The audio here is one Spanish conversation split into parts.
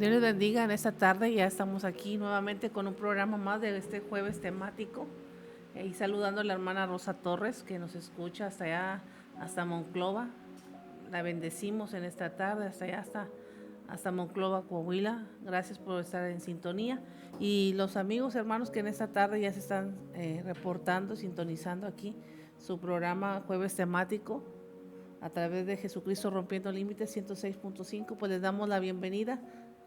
Dios les bendiga en esta tarde. Ya estamos aquí nuevamente con un programa más de este jueves temático. Y saludando a la hermana Rosa Torres que nos escucha hasta allá, hasta Monclova. La bendecimos en esta tarde, hasta allá, hasta Monclova, Coahuila. Gracias por estar en sintonía. Y los amigos, hermanos que en esta tarde ya se están reportando, sintonizando aquí su programa Jueves Temático a través de Jesucristo Rompiendo Límites 106.5, pues les damos la bienvenida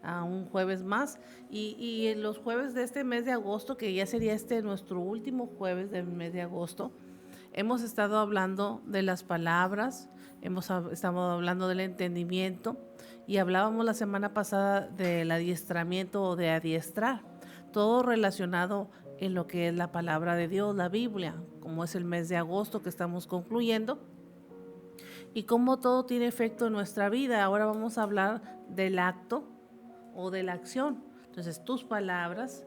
a un jueves más y en los jueves de este mes de agosto, que ya sería nuestro último jueves del mes de agosto, hemos estado hablando de las palabras, estado hablando del entendimiento y hablábamos la semana pasada del adiestramiento o de adiestrar, todo relacionado en lo que es la palabra de Dios, la Biblia, como es el mes de agosto que estamos concluyendo y cómo todo tiene efecto en nuestra vida. Ahora vamos a hablar del acto o de la acción. Entonces, tus palabras,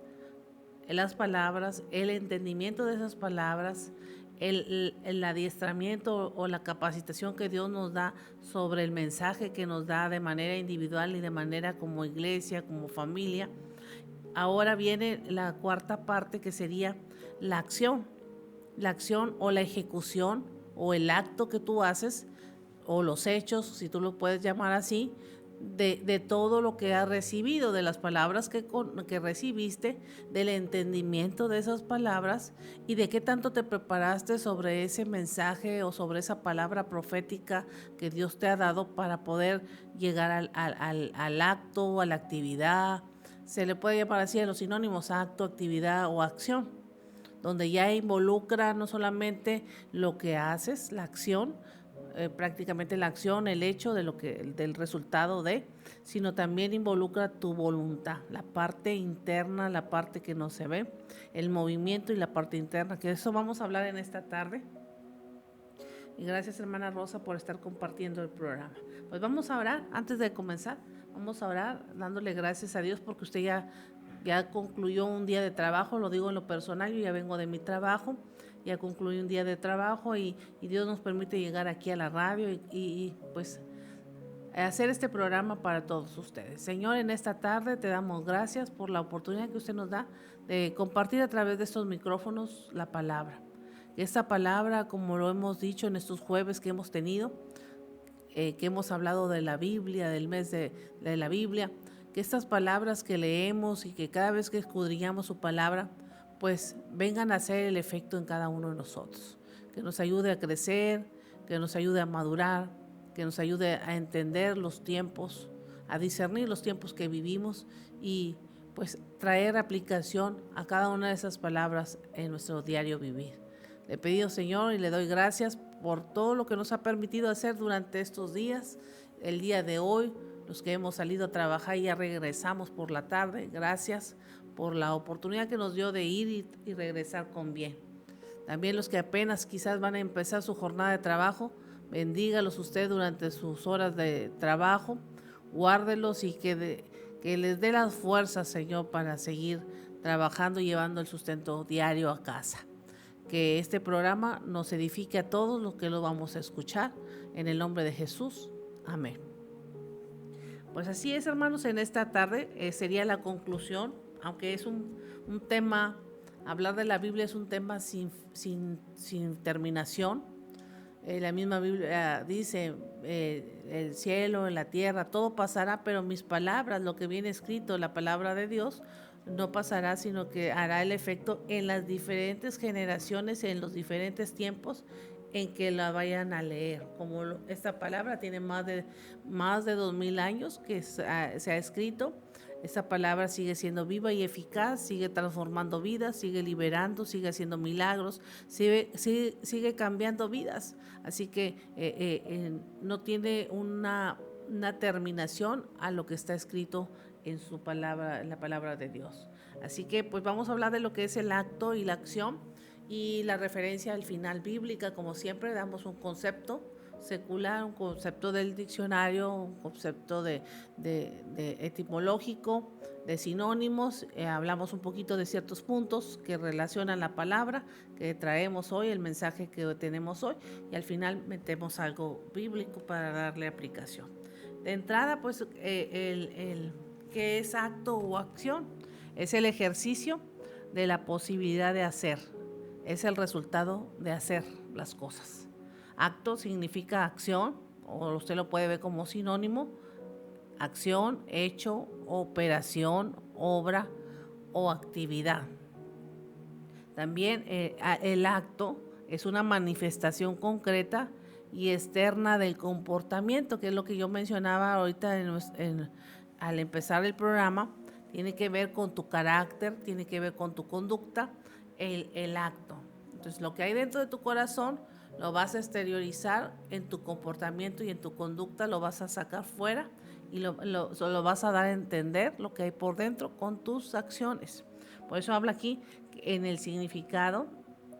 las palabras, el entendimiento de esas palabras, el adiestramiento o la capacitación que Dios nos da sobre el mensaje que nos da de manera individual y de manera como iglesia, como familia. Ahora viene la cuarta parte, que sería la acción o la ejecución o el acto que tú haces o los hechos, si tú lo puedes llamar así, de todo lo que has recibido, de las palabras que recibiste, del entendimiento de esas palabras y de qué tanto te preparaste sobre ese mensaje o sobre esa palabra profética que Dios te ha dado para poder llegar al acto o a la actividad. Se le puede llamar así a los sinónimos: acto, actividad o acción, donde ya involucra no solamente lo que haces, la acción, prácticamente la acción, el hecho del resultado sino también involucra tu voluntad, la parte interna, la parte que no se ve, el movimiento y la parte interna, que de eso vamos a hablar en esta tarde. Y gracias, hermana Rosa, por estar compartiendo el programa. Pues vamos a orar, antes de comenzar, vamos a orar dándole gracias a Dios porque usted ya concluyó un día de trabajo. Lo digo en lo personal, yo ya vengo de mi trabajo, ya concluí un día de trabajo y Dios nos permite llegar aquí a la radio y pues hacer este programa para todos ustedes. Señor, en esta tarde te damos gracias por la oportunidad que usted nos da de compartir a través de estos micrófonos la palabra. Esta palabra, como lo hemos dicho en estos jueves que hemos tenido, que hemos hablado de la Biblia, del mes de la Biblia, que estas palabras que leemos y que cada vez que escudriñamos su palabra, pues vengan a hacer el efecto en cada uno de nosotros, que nos ayude a crecer, que nos ayude a madurar, que nos ayude a entender los tiempos, a discernir los tiempos que vivimos y pues traer aplicación a cada una de esas palabras en nuestro diario vivir. Le he pedido, Señor, y le doy gracias por todo lo que nos ha permitido hacer durante estos días, el día de hoy, los que hemos salido a trabajar y ya regresamos por la tarde. Gracias por la oportunidad que nos dio de ir y regresar con bien. También los que apenas quizás van a empezar su jornada de trabajo, bendígalos usted durante sus horas de trabajo, guárdelos y que les dé las fuerzas, Señor, para seguir trabajando y llevando el sustento diario a casa. Que este programa nos edifique a todos los que lo vamos a escuchar, en el nombre de Jesús. Amén. Pues así es, hermanos, en esta tarde sería la conclusión, aunque es un tema, hablar de la Biblia es un tema sin terminación. La misma Biblia dice, el cielo, la tierra, todo pasará, pero mis palabras, lo que viene escrito, la palabra de Dios, no pasará, sino que hará el efecto en las diferentes generaciones, en los diferentes tiempos en que la vayan a leer. Como esta palabra tiene más de 2000 años que se ha escrito, esta palabra sigue siendo viva y eficaz, sigue transformando vidas, sigue liberando, sigue haciendo milagros, sigue cambiando vidas. Así que no tiene una terminación a lo que está escrito en su palabra, en la palabra de Dios. Así que pues vamos a hablar de lo que es el acto y la acción y la referencia al final bíblica. Como siempre, damos un concepto secular, un concepto del diccionario, un concepto de etimológico, de sinónimos. Hablamos un poquito de ciertos puntos que relacionan la palabra que traemos hoy, el mensaje que tenemos hoy, y al final metemos algo bíblico para darle aplicación. De entrada, pues, ¿qué ¿qué es acto o acción? Es el ejercicio de la posibilidad de hacer. Es el resultado de hacer las cosas. Acto significa acción, o usted lo puede ver como sinónimo, acción, hecho, operación, obra o actividad. También el acto es una manifestación concreta y externa del comportamiento, que es lo que yo mencionaba ahorita al empezar el programa. Tiene que ver con tu carácter, tiene que ver con tu conducta, el acto. Entonces, lo que hay dentro de tu corazón lo vas a exteriorizar en tu comportamiento y en tu conducta, lo vas a sacar fuera y lo vas a dar a entender lo que hay por dentro con tus acciones. Por eso habla aquí en el significado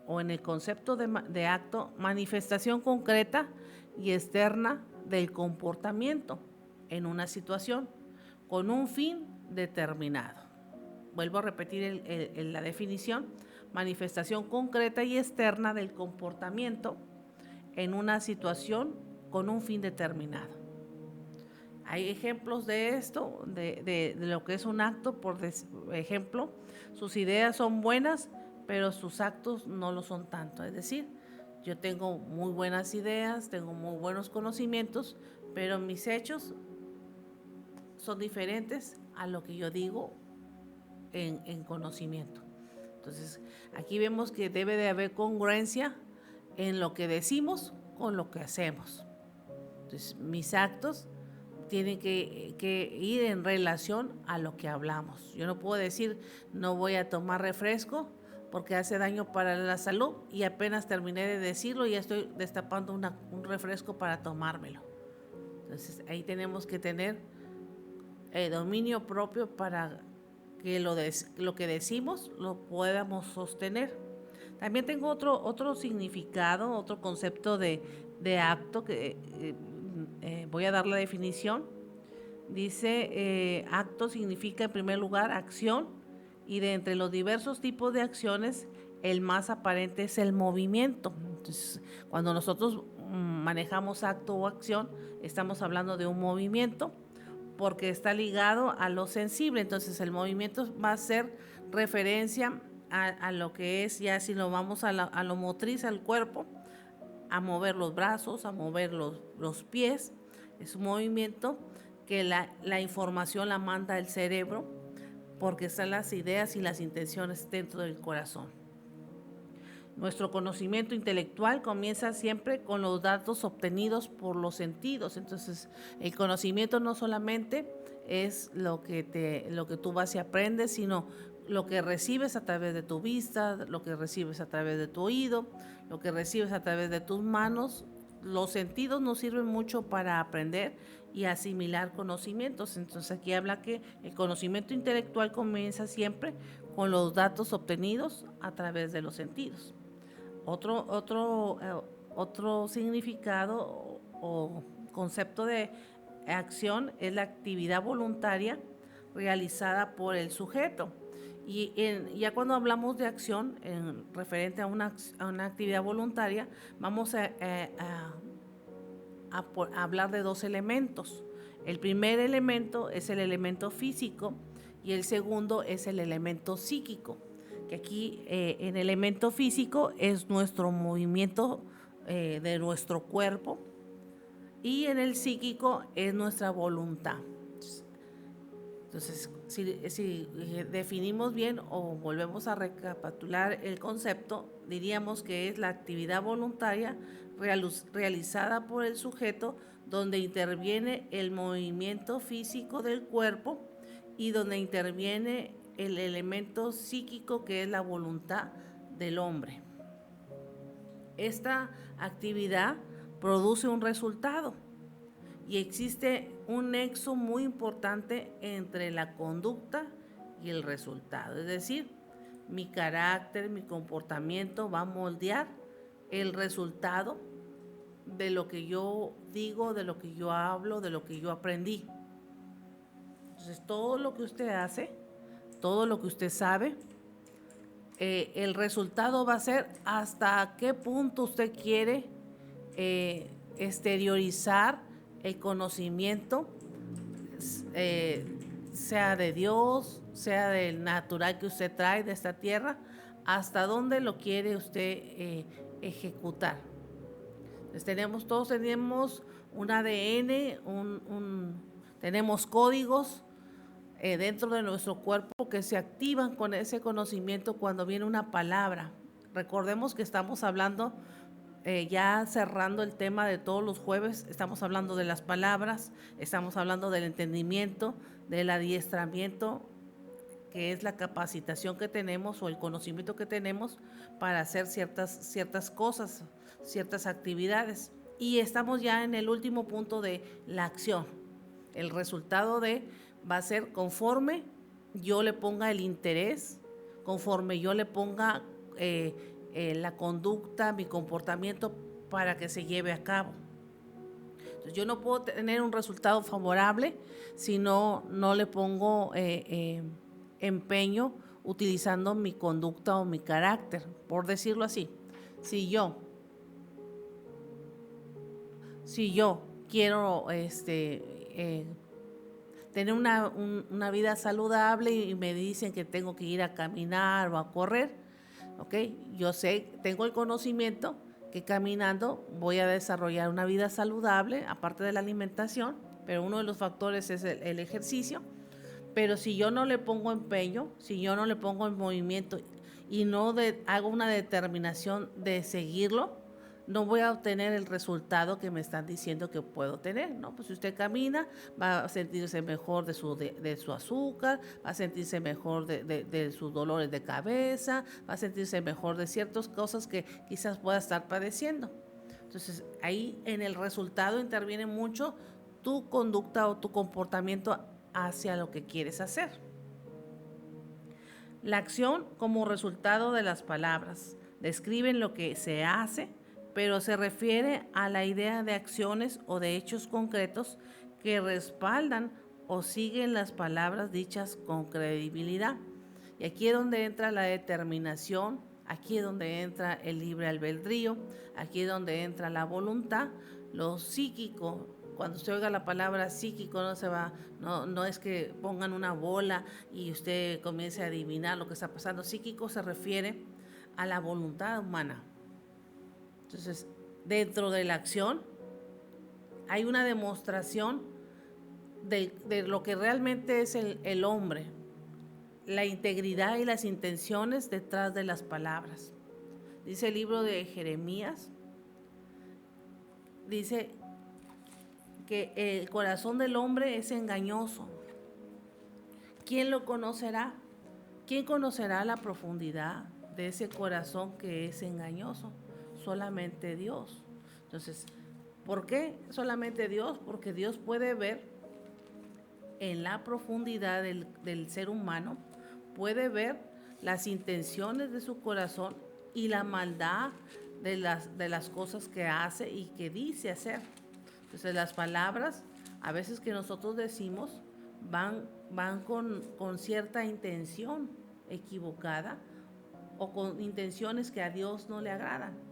o en el concepto de acto, manifestación concreta y externa del comportamiento en una situación con un fin determinado. Vuelvo a repetir la definición: manifestación concreta y externa del comportamiento en una situación con un fin determinado. Hay ejemplos de esto, de lo que es un acto. Por ejemplo, sus ideas son buenas, pero sus actos no lo son tanto. Es decir, yo tengo muy buenas ideas, tengo muy buenos conocimientos, pero mis hechos son diferentes a lo que yo digo en conocimiento. Entonces, aquí vemos que debe de haber congruencia en lo que decimos con lo que hacemos. Entonces, mis actos tienen que ir en relación a lo que hablamos. Yo no puedo decir no voy a tomar refresco porque hace daño para la salud y apenas terminé de decirlo y ya estoy destapando un refresco para tomármelo. Entonces ahí tenemos que tener dominio propio para que lo que decimos lo podamos sostener. También tengo otro significado, otro concepto de acto que voy a dar la definición. Dice, acto significa en primer lugar acción, y de entre los diversos tipos de acciones, el más aparente es el movimiento. Entonces, cuando nosotros manejamos acto o acción, estamos hablando de un movimiento porque está ligado a lo sensible. Entonces, el movimiento va a ser referencia a lo que es, ya si lo vamos a lo motriz, al cuerpo, a mover los brazos, a mover los pies. Es un movimiento que la información la manda el cerebro porque están las ideas y las intenciones dentro del corazón. Nuestro conocimiento intelectual comienza siempre con los datos obtenidos por los sentidos. Entonces, el conocimiento no solamente es lo que tú vas y aprendes, sino lo que recibes a través de tu vista, lo que recibes a través de tu oído, lo que recibes a través de tus manos. Los sentidos nos sirven mucho para aprender y asimilar conocimientos. Entonces aquí habla que el conocimiento intelectual comienza siempre con los datos obtenidos a través de los sentidos. Otro significado o concepto de acción es la actividad voluntaria realizada por el sujeto. Y ya cuando hablamos de acción referente a una actividad voluntaria, vamos a hablar de dos elementos. El primer elemento es el elemento físico y el segundo es el elemento psíquico, que aquí en el elemento físico es nuestro movimiento de nuestro cuerpo, y en el psíquico es nuestra voluntad. Entonces, si definimos bien o volvemos a recapitular el concepto, diríamos que es la actividad voluntaria realizada por el sujeto, donde interviene el movimiento físico del cuerpo y donde interviene el elemento psíquico, que es la voluntad del hombre. Esta actividad produce un resultado y existe un nexo muy importante entre la conducta y el resultado. Es decir, mi carácter, mi comportamiento va a moldear el resultado de lo que yo digo, de lo que yo hablo, de lo que yo aprendí. Entonces, todo lo que usted hace, todo lo que usted sabe, el resultado va a ser hasta qué punto usted quiere exteriorizar el conocimiento sea de Dios, sea del natural que usted trae de esta tierra, hasta dónde lo quiere usted ejecutar. Entonces todos tenemos un ADN, tenemos códigos dentro de nuestro cuerpo que se activan con ese conocimiento cuando viene una palabra. Recordemos que estamos hablando, ya cerrando el tema de todos los jueves, estamos hablando de las palabras, estamos hablando del entendimiento, del adiestramiento, que es la capacitación que tenemos o el conocimiento que tenemos para hacer ciertas cosas, ciertas actividades. Y estamos ya en el último punto de la acción. El resultado va a ser conforme yo le ponga el interés, conforme yo le ponga la conducta, mi comportamiento para que se lleve a cabo. Entonces, yo no puedo tener un resultado favorable si no le pongo empeño utilizando mi conducta o mi carácter, por decirlo así. Si yo quiero tener una vida saludable y me dicen que tengo que ir a caminar o a correr, ¿ok? Yo tengo el conocimiento que caminando voy a desarrollar una vida saludable, aparte de la alimentación, pero uno de los factores es el ejercicio. Pero si yo no le pongo empeño, si yo no le pongo en movimiento y no hago una determinación de seguirlo, no voy a obtener el resultado que me están diciendo que puedo tener, ¿no? Pues si usted camina, va a sentirse mejor de su azúcar, va a sentirse mejor de sus dolores de cabeza, va a sentirse mejor de ciertas cosas que quizás pueda estar padeciendo. Entonces, ahí en el resultado interviene mucho tu conducta o tu comportamiento hacia lo que quieres hacer. La acción como resultado de las palabras describen lo que se hace, pero se refiere a la idea de acciones o de hechos concretos que respaldan o siguen las palabras dichas con credibilidad. Y aquí es donde entra la determinación, aquí es donde entra el libre albedrío, aquí es donde entra la voluntad, lo psíquico. Cuando usted oiga la palabra psíquico, no es que pongan una bola y usted comience a adivinar lo que está pasando. Psíquico se refiere a la voluntad humana. Entonces, dentro de la acción hay una demostración de lo que realmente es el hombre, la integridad y las intenciones detrás de las palabras. Dice el libro de Jeremías, dice que el corazón del hombre es engañoso. ¿Quién lo conocerá? ¿Quién conocerá la profundidad de ese corazón que es engañoso? Solamente Dios. Entonces, ¿por qué solamente Dios? Porque Dios puede ver en la profundidad del ser humano, puede ver las intenciones de su corazón y la maldad de las cosas que hace y que dice hacer. Entonces las palabras a veces que nosotros decimos van con cierta intención equivocada o con intenciones que a Dios no le agradan.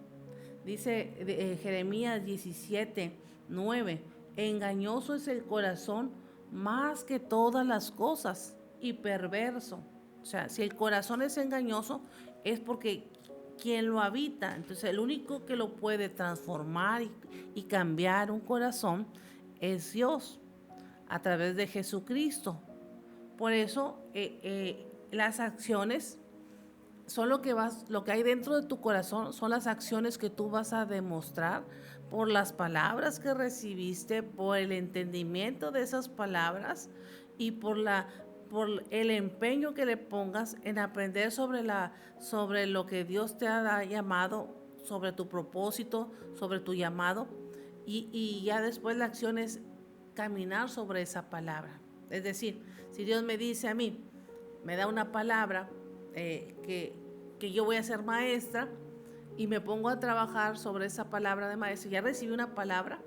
Dice Jeremías 17:9, engañoso es el corazón más que todas las cosas y perverso. O sea, si el corazón es engañoso es porque quien lo habita, entonces el único que lo puede transformar y cambiar un corazón es Dios a través de Jesucristo. Por eso las acciones son lo que hay dentro de tu corazón, son las acciones que tú vas a demostrar por las palabras que recibiste, por el entendimiento de esas palabras y por el empeño que le pongas en aprender sobre lo que Dios te ha llamado, sobre tu propósito, sobre tu llamado, y ya después la acción es caminar sobre esa palabra. Es decir, si Dios me dice a mí, me da una palabra que yo voy a ser maestra y me pongo a trabajar sobre esa palabra de maestra, ya recibí una palabra,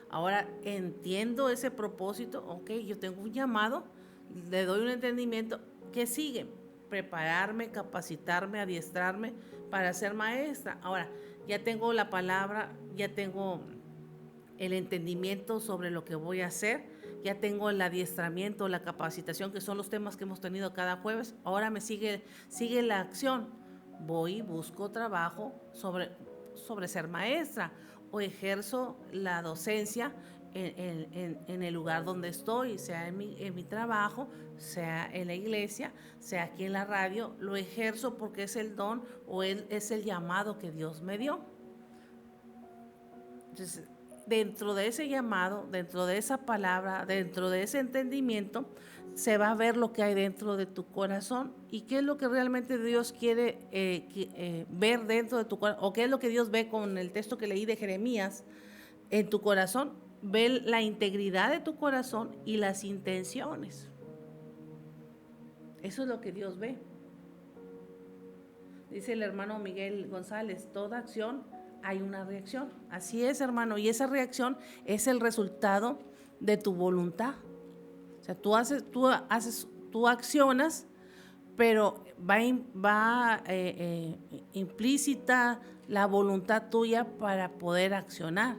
ahora entiendo ese propósito, ok, yo tengo un llamado, le doy un entendimiento. ¿Qué sigue? Prepararme, capacitarme, adiestrarme para ser maestra. Ahora, ya tengo la palabra, ya tengo el entendimiento sobre lo que voy a hacer. ya tengo el adiestramiento, la capacitación, que son los temas que hemos tenido cada jueves. Ahora me sigue la acción. Voy y busco trabajo sobre ser maestra o ejerzo la docencia en el lugar donde estoy, sea en mi trabajo, sea en la iglesia, sea aquí en la radio. Lo ejerzo porque es el don o es el llamado que Dios me dio. Entonces, dentro de ese llamado, dentro de esa palabra, dentro de ese entendimiento, se va a ver lo que hay dentro de tu corazón y qué es lo que realmente Dios quiere ver dentro de tu corazón, o qué es lo que Dios ve con el texto que leí de Jeremías en tu corazón. Ve la integridad de tu corazón y las intenciones. Eso es lo que Dios ve. Dice el hermano Miguel González, toda acción hay una reacción. Así es, hermano, y esa reacción es el resultado de tu voluntad. O sea, tú accionas, pero va implícita la voluntad tuya para poder accionar.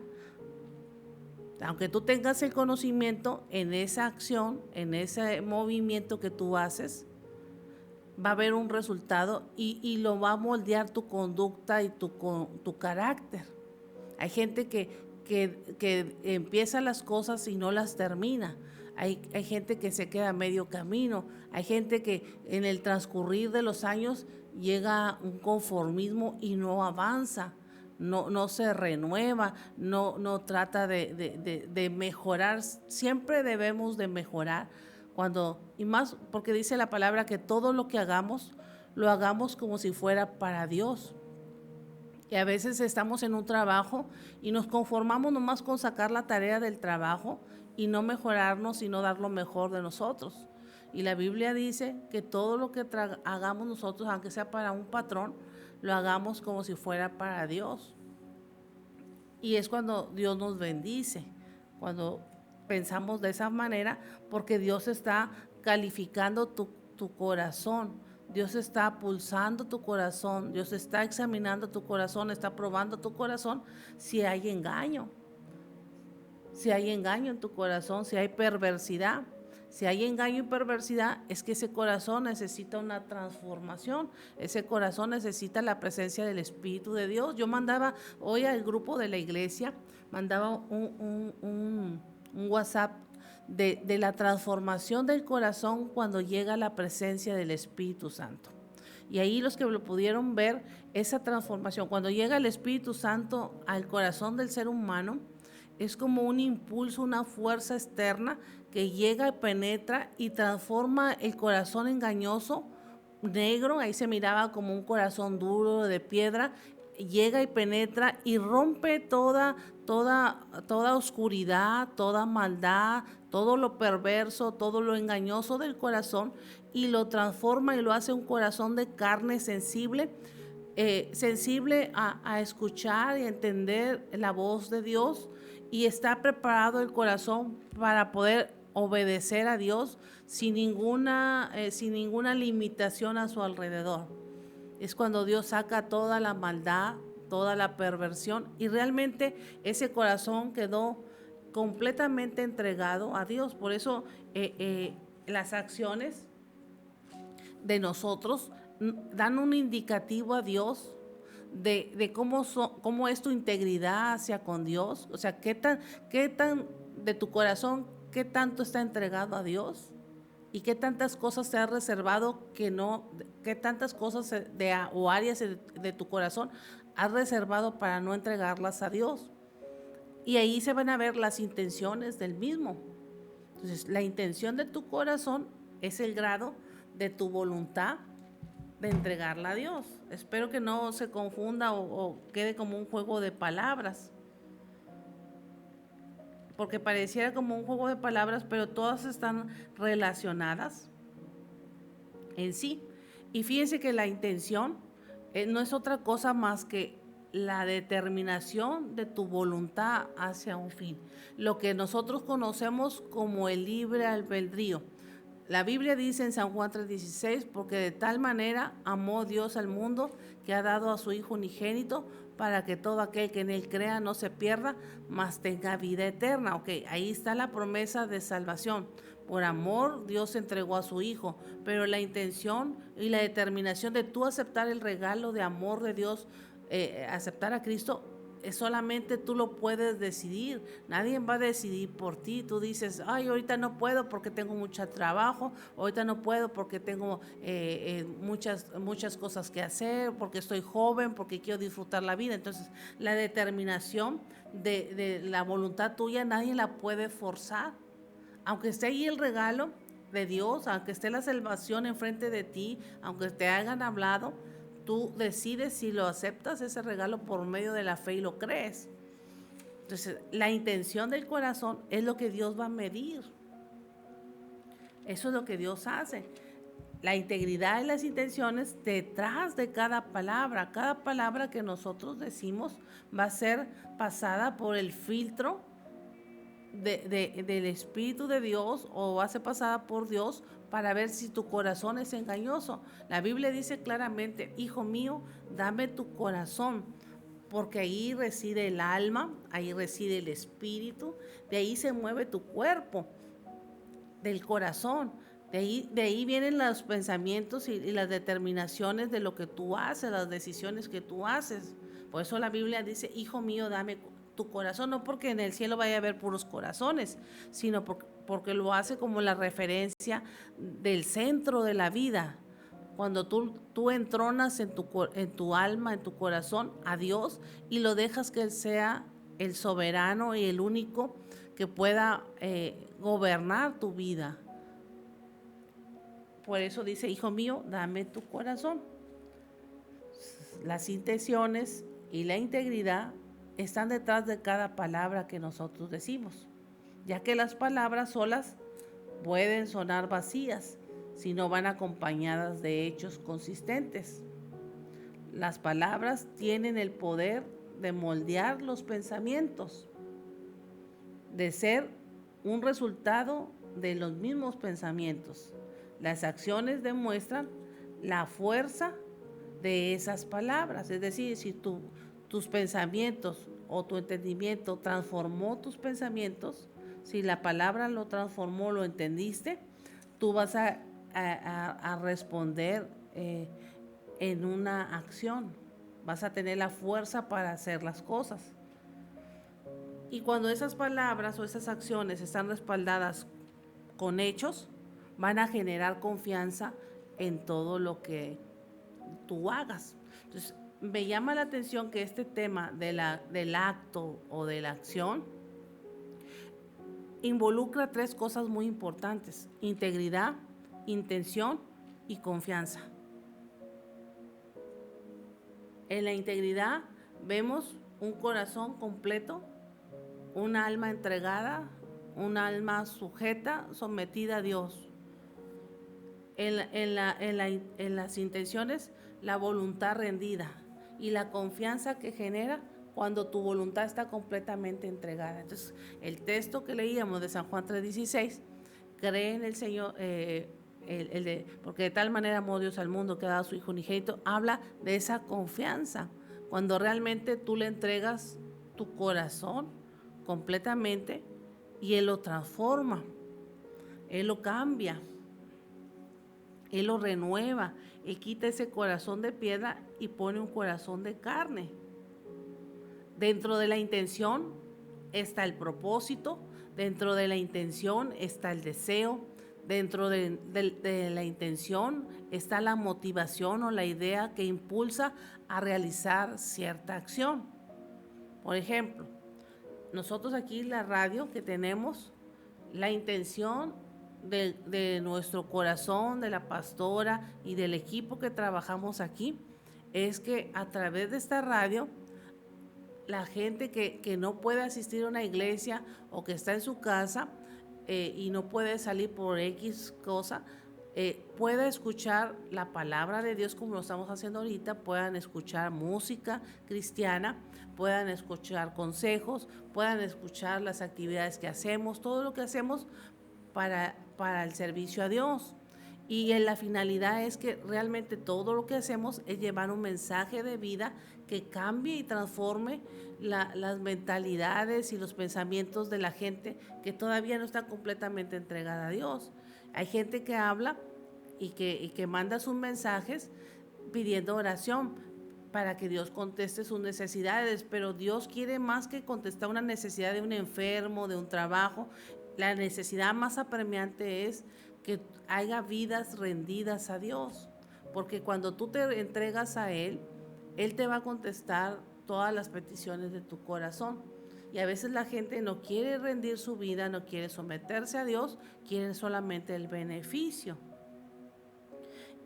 Aunque tú tengas el conocimiento, en esa acción, en ese movimiento que tú haces, va a haber un resultado y lo va a moldear tu conducta y tu carácter. Hay gente que empieza las cosas y no las termina. Hay gente que se queda a medio camino. Hay gente que en el transcurrir de los años llega a un conformismo y no avanza. No se renueva, no trata de mejorar. Siempre debemos de mejorar, y más porque dice la palabra que todo lo que hagamos, lo hagamos como si fuera para Dios. Y a veces estamos en un trabajo y nos conformamos nomás con sacar la tarea del trabajo y no mejorarnos y no dar lo mejor de nosotros. Y la Biblia dice que todo lo que hagamos nosotros, aunque sea para un patrón, lo hagamos como si fuera para Dios. Y es cuando Dios nos bendice, cuando pensamos de esa manera, porque Dios está calificando tu corazón, Dios está pulsando tu corazón, Dios está examinando tu corazón, está probando tu corazón si hay engaño. Si hay engaño en tu corazón, si hay perversidad. Si hay engaño y perversidad, es que ese corazón necesita una transformación, ese corazón necesita la presencia del Espíritu de Dios. Yo mandaba hoy al grupo de la iglesia, mandaba un WhatsApp de la transformación del corazón cuando llega la presencia del Espíritu Santo. Y ahí los que lo pudieron ver, esa transformación, cuando llega el Espíritu Santo al corazón del ser humano, es como un impulso, una fuerza externa que llega y penetra y transforma el corazón engañoso, negro, ahí se miraba como un corazón duro de piedra, llega y penetra y rompe toda oscuridad, toda maldad, todo lo perverso, todo lo engañoso del corazón y lo transforma y lo hace un corazón de carne sensible, sensible a escuchar y entender la voz de Dios, y está preparado el corazón para poder obedecer a Dios sin ninguna limitación a su alrededor. Es cuando Dios saca toda la maldad, toda la perversión, y realmente ese corazón quedó completamente entregado a Dios. Por eso las acciones de nosotros dan un indicativo a Dios de cómo es tu integridad hacia con Dios. O sea, qué tan de tu corazón, qué tanto está entregado a Dios y qué tantas cosas te has reservado qué tantas cosas o áreas de tu corazón has reservado para no entregarlas a Dios. Y ahí se van a ver las intenciones del mismo. Entonces, la intención de tu corazón es el grado de tu voluntad de entregarla a Dios. Espero que no se confunda o quede como un juego de palabras, porque pareciera como un juego de palabras, pero todas están relacionadas en sí. Y fíjense que la intención no es otra cosa más que la determinación de tu voluntad hacia un fin, lo que nosotros conocemos como el libre albedrío. La Biblia dice en San Juan 3:16, porque de tal manera amó Dios al mundo que ha dado a su Hijo unigénito para que todo aquel que en él crea no se pierda, mas tenga vida eterna. Ok, ahí está la promesa de salvación. Por amor Dios entregó a su Hijo, pero la intención y la determinación de tú aceptar el regalo de amor de Dios, aceptar a Cristo, solamente tú lo puedes decidir. Nadie va a decidir por ti. Tú dices, ay, ahorita no puedo porque tengo mucho trabajo, ahorita no puedo porque tengo muchas cosas que hacer, porque estoy joven, porque quiero disfrutar la vida. Entonces, la determinación de la voluntad tuya nadie la puede forzar. Aunque esté ahí el regalo de Dios, aunque esté la salvación enfrente de ti, aunque te hayan hablado, tú decides si lo aceptas ese regalo por medio de la fe y lo crees. Entonces, la intención del corazón es lo que Dios va a medir. Eso es lo que Dios hace. La integridad y las intenciones detrás de cada palabra que nosotros decimos va a ser pasada por el filtro del Espíritu de Dios, o va a ser pasada por Dios para ver si tu corazón es engañoso. La Biblia dice claramente, hijo mío, dame tu corazón, porque ahí reside el alma, ahí reside el espíritu, de ahí se mueve tu cuerpo, del corazón. De ahí vienen los pensamientos y las determinaciones de lo que tú haces, las decisiones que tú haces. Por eso la Biblia dice, hijo mío, dame tu corazón, no porque en el cielo vaya a haber puros corazones, sino porque lo hace como la referencia del centro de la vida. Cuando tú entronas en tu alma, en tu corazón a Dios, y lo dejas que Él sea el soberano y el único que pueda gobernar tu vida. Por eso dice, hijo mío, dame tu corazón. Las intenciones y la integridad están detrás de cada palabra que nosotros decimos, ya que las palabras solas pueden sonar vacías si no van acompañadas de hechos consistentes. Las palabras tienen el poder de moldear los pensamientos, de ser un resultado de los mismos pensamientos. Las acciones demuestran la fuerza de esas palabras, es decir, si tus pensamientos o tu entendimiento transformó tus pensamientos, si la palabra lo transformó, lo entendiste, tú vas a responder en una acción, vas a tener la fuerza para hacer las cosas. Y cuando esas palabras o esas acciones están respaldadas con hechos, van a generar confianza en todo lo que tú hagas. Entonces, me llama la atención que este tema del acto o de la acción involucra 3 cosas muy importantes: integridad, intención y confianza. En la integridad vemos un corazón completo, un alma entregada, un alma sujeta, sometida a Dios. En las intenciones, la voluntad rendida y la confianza que genera cuando tu voluntad está completamente entregada. Entonces, el texto que leíamos de San Juan 3:16, cree en el Señor, porque de tal manera amó Dios al mundo que ha dado a su Hijo unigénito, habla de esa confianza, cuando realmente tú le entregas tu corazón completamente y Él lo transforma, Él lo cambia, Él lo renueva, Él quita ese corazón de piedra y pone un corazón de carne. Dentro de la intención está el propósito, dentro de la intención está el deseo, dentro de la intención está la motivación o la idea que impulsa a realizar cierta acción. Por ejemplo, nosotros aquí en la radio que tenemos, la intención de nuestro corazón, de la pastora y del equipo que trabajamos aquí, es que a través de esta radio, la gente que no puede asistir a una iglesia o que está en su casa y no puede salir por X cosa, pueda escuchar la palabra de Dios como lo estamos haciendo ahorita, puedan escuchar música cristiana, puedan escuchar consejos, puedan escuchar las actividades que hacemos, todo lo que hacemos para el servicio a Dios. Y la finalidad es que realmente todo lo que hacemos es llevar un mensaje de vida que cambie y transforme las mentalidades y los pensamientos de la gente que todavía no está completamente entregada a Dios. Hay gente que habla y que manda sus mensajes pidiendo oración para que Dios conteste sus necesidades, pero Dios quiere más que contestar una necesidad de un enfermo, de un trabajo. La necesidad más apremiante es que haya vidas rendidas a Dios, porque cuando tú te entregas a Él, Él te va a contestar todas las peticiones de tu corazón. Y a veces la gente no quiere rendir su vida, no quiere someterse a Dios, quieren solamente el beneficio.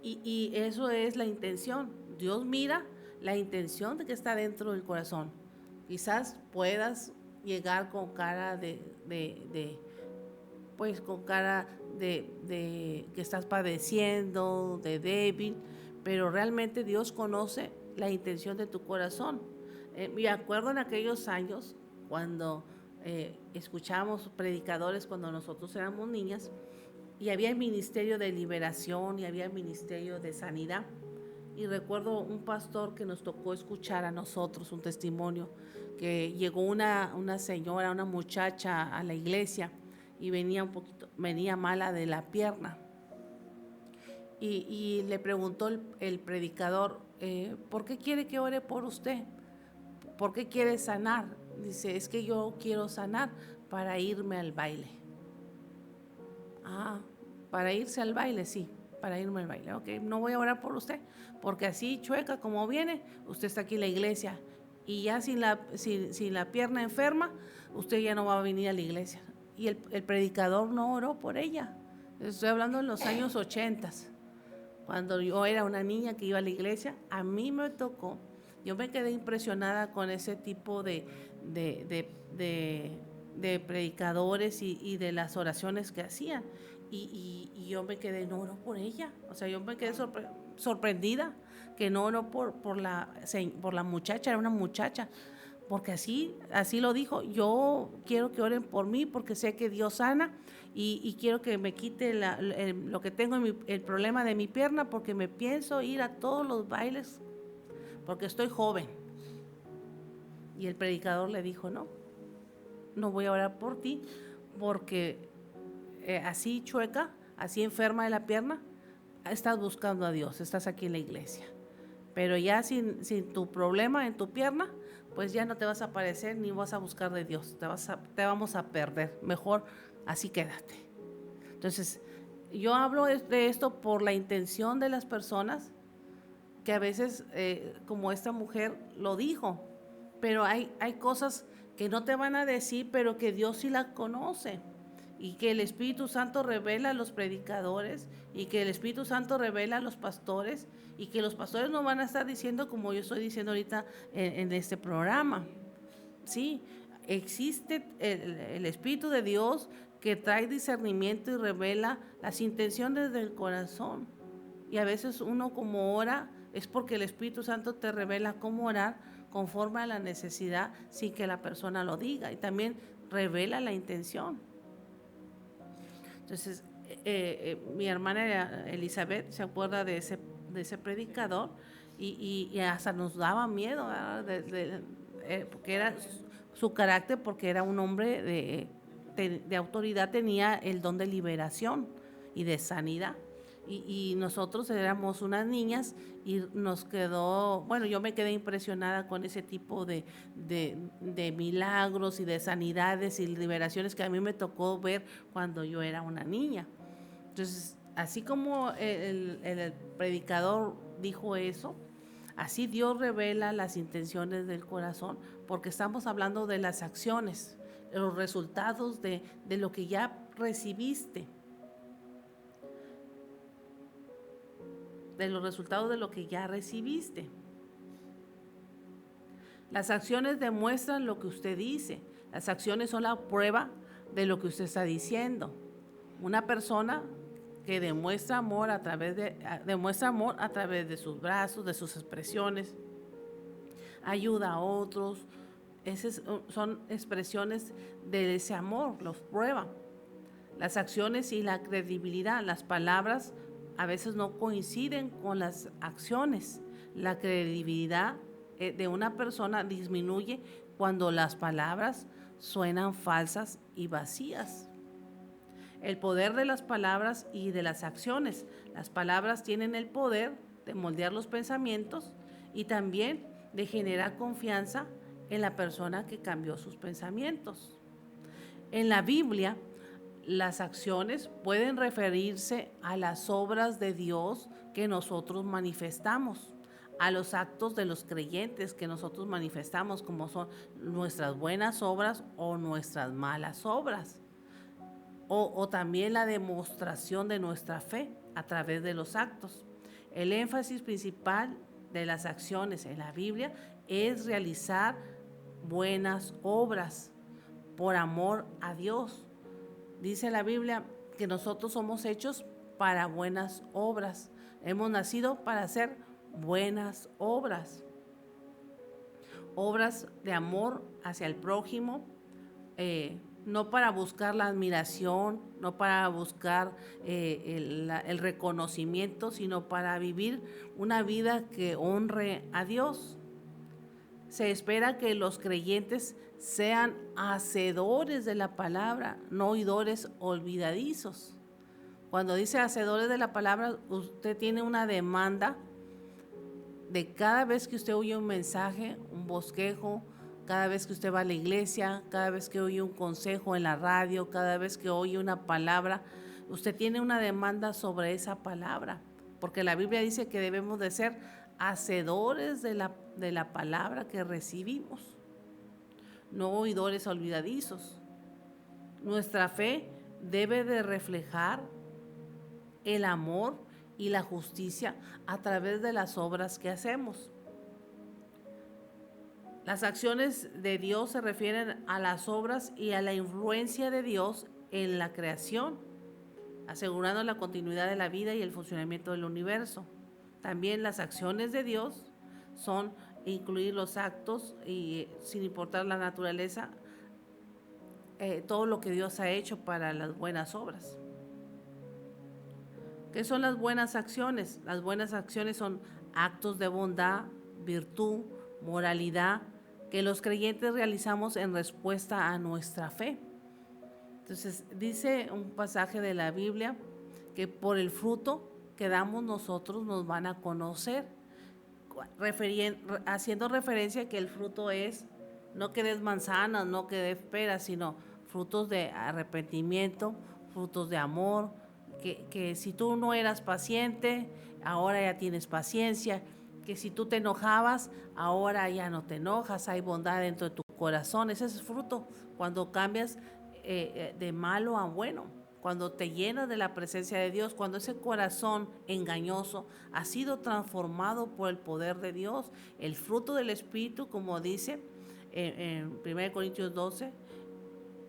Y eso es la intención. Dios mira la intención de que está dentro del corazón. Quizás puedas llegar con cara pues con cara de que estás padeciendo, de débil, pero realmente Dios conoce la intención de tu corazón. Me acuerdo en aquellos años cuando escuchábamos predicadores cuando nosotros éramos niñas, y había el ministerio de liberación y había el ministerio de sanidad. Y recuerdo un pastor que nos tocó escuchar a nosotros un testimonio, que llegó una señora, una muchacha a la iglesia y venía mala de la pierna. Y le preguntó el predicador, ¿por qué quiere que ore por usted? ¿Por qué quiere sanar? Dice, es que yo quiero sanar para irme al baile. Ah, para irse al baile, sí, para irme al baile. Ok, no voy a orar por usted, porque así chueca como viene, usted está aquí en la iglesia y ya sin la pierna enferma, usted ya no va a venir a la iglesia. Y el predicador no oró por ella. Estoy hablando en los años 80, cuando yo era una niña que iba a la iglesia. A mí me tocó, yo me quedé impresionada con ese tipo de predicadores y de las oraciones que hacían. Y yo me quedé, no oró por ella. O sea, yo me quedé sorprendida que no oró por la muchacha, era una muchacha. Porque así lo dijo, yo quiero que oren por mí porque sé que Dios sana y quiero que me quite lo que tengo, el problema de mi pierna, porque me pienso ir a todos los bailes porque estoy joven. Y el predicador le dijo, no voy a orar por ti porque así chueca, así enferma de la pierna, estás buscando a Dios, estás aquí en la iglesia. Pero ya sin tu problema en tu pierna, pues ya no te vas a aparecer ni vas a buscar de Dios, te vamos a perder. Mejor así quédate. Entonces, yo hablo de esto por la intención de las personas que a veces, como esta mujer lo dijo, pero hay cosas que no te van a decir, pero que Dios sí la conoce. Y que el Espíritu Santo revela a los predicadores, y que el Espíritu Santo revela a los pastores, y que los pastores no van a estar diciendo como yo estoy diciendo ahorita en este programa. Sí, existe el Espíritu de Dios que trae discernimiento y revela las intenciones del corazón. Y a veces uno como ora es porque el Espíritu Santo te revela cómo orar conforme a la necesidad sin que la persona lo diga, y también revela la intención. Entonces, mi hermana Elizabeth se acuerda de ese predicador y hasta nos daba miedo, porque era su carácter, porque era un hombre de autoridad, tenía el don de liberación y de sanidad. Y nosotros éramos unas niñas y nos quedó, bueno, yo me quedé impresionada con ese tipo de milagros y de sanidades y liberaciones que a mí me tocó ver cuando yo era una niña. Entonces, así como el predicador dijo eso, así Dios revela las intenciones del corazón, porque estamos hablando de las acciones, de los resultados de lo que ya recibiste. De los resultados de lo que ya recibiste. Las acciones demuestran lo que usted dice. Las acciones son la prueba de lo que usted está diciendo. Una persona que demuestra amor a través de sus brazos, de sus expresiones, ayuda a otros. Esas son expresiones de ese amor, los prueba. Las acciones y la credibilidad, las palabras a veces no coinciden con las acciones. La credibilidad de una persona disminuye cuando las palabras suenan falsas y vacías. El poder de las palabras y de las acciones. Las palabras tienen el poder de moldear los pensamientos y también de generar confianza en la persona que cambió sus pensamientos. En la Biblia, las acciones pueden referirse a las obras de Dios que nosotros manifestamos, a los actos de los creyentes que nosotros manifestamos, como son nuestras buenas obras o nuestras malas obras, o también la demostración de nuestra fe a través de los actos. El énfasis principal de las acciones en la Biblia es realizar buenas obras por amor a Dios. Dice la Biblia que nosotros somos hechos para buenas obras. Hemos nacido para hacer buenas obras. Obras de amor hacia el prójimo, no para buscar la admiración, no para buscar el reconocimiento, sino para vivir una vida que honre a Dios. Se espera que los creyentes sean hacedores de la palabra, no oidores olvidadizos. Cuando dice hacedores de la palabra, usted tiene una demanda de cada vez que usted oye un mensaje, un bosquejo, cada vez que usted va a la iglesia, cada vez que oye un consejo en la radio, cada vez que oye una palabra, usted tiene una demanda sobre esa palabra, porque la Biblia dice que debemos de ser hacedores de la palabra que recibimos, no oidores olvidadizos. Nuestra fe debe de reflejar el amor y la justicia a través de las obras que hacemos. Las acciones de Dios se refieren a las obras y a la influencia de Dios en la creación, asegurando la continuidad de la vida y el funcionamiento del universo. También las acciones de Dios son incluir los actos y sin importar la naturaleza, todo lo que Dios ha hecho para las buenas obras. ¿Qué son las buenas acciones? Las buenas acciones son actos de bondad, virtud, moralidad, que los creyentes realizamos en respuesta a nuestra fe. Entonces, dice un pasaje de la Biblia que por el fruto que damos nosotros nos van a conocer, haciendo referencia que el fruto es no que des manzanas, no que des peras, sino frutos de arrepentimiento, frutos de amor, que si tú no eras paciente, ahora ya tienes paciencia, que si tú te enojabas, ahora ya no te enojas, hay bondad dentro de tu corazón. Ese es el fruto cuando cambias de malo a bueno, cuando te llenas de la presencia de Dios, cuando ese corazón engañoso ha sido transformado por el poder de Dios. El fruto del Espíritu, como dice en 1 Corintios 12,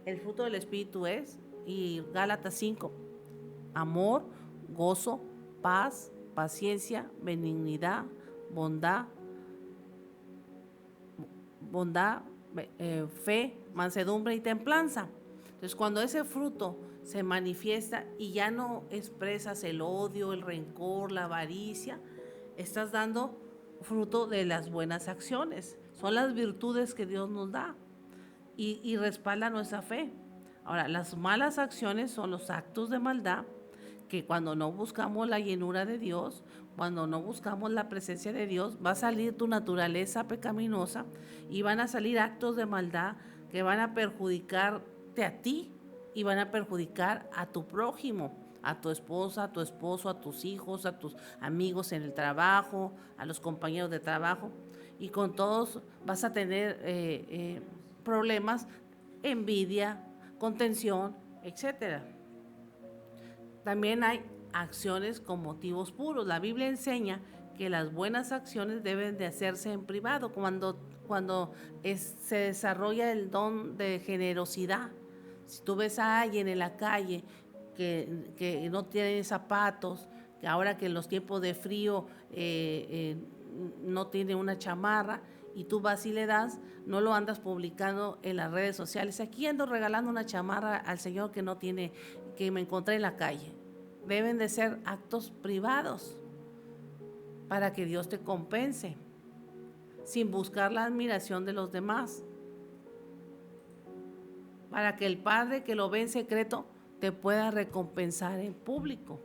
el fruto del Espíritu es, y Gálatas 5, amor, gozo, paz, paciencia, benignidad, bondad, fe, mansedumbre y templanza. Entonces, cuando ese fruto se manifiesta y ya no expresas el odio, el rencor, la avaricia, estás dando fruto de las buenas acciones. Son las virtudes que Dios nos da y respalda nuestra fe. Ahora, las malas acciones son los actos de maldad, que cuando no buscamos la llenura de Dios, cuando no buscamos la presencia de Dios, va a salir tu naturaleza pecaminosa y van a salir actos de maldad que van a perjudicarte a ti y van a perjudicar a tu prójimo, a tu esposa, a tu esposo, a tus hijos, a tus amigos en el trabajo, a los compañeros de trabajo. Y con todos vas a tener problemas, envidia, contención, etcétera. También hay acciones con motivos puros. La Biblia enseña que las buenas acciones deben de hacerse en privado, cuando se desarrolla el don de generosidad. Si tú ves a alguien en la calle que no tiene zapatos, que ahora que en los tiempos de frío no tiene una chamarra, y tú vas y le das, no lo andas publicando en las redes sociales. Aquí ando regalando una chamarra al señor que no tiene, que me encontré en la calle. deben de ser actos privados para que Dios te compense, sin buscar la admiración de los demás, para que el Padre que lo ve en secreto te pueda recompensar en público.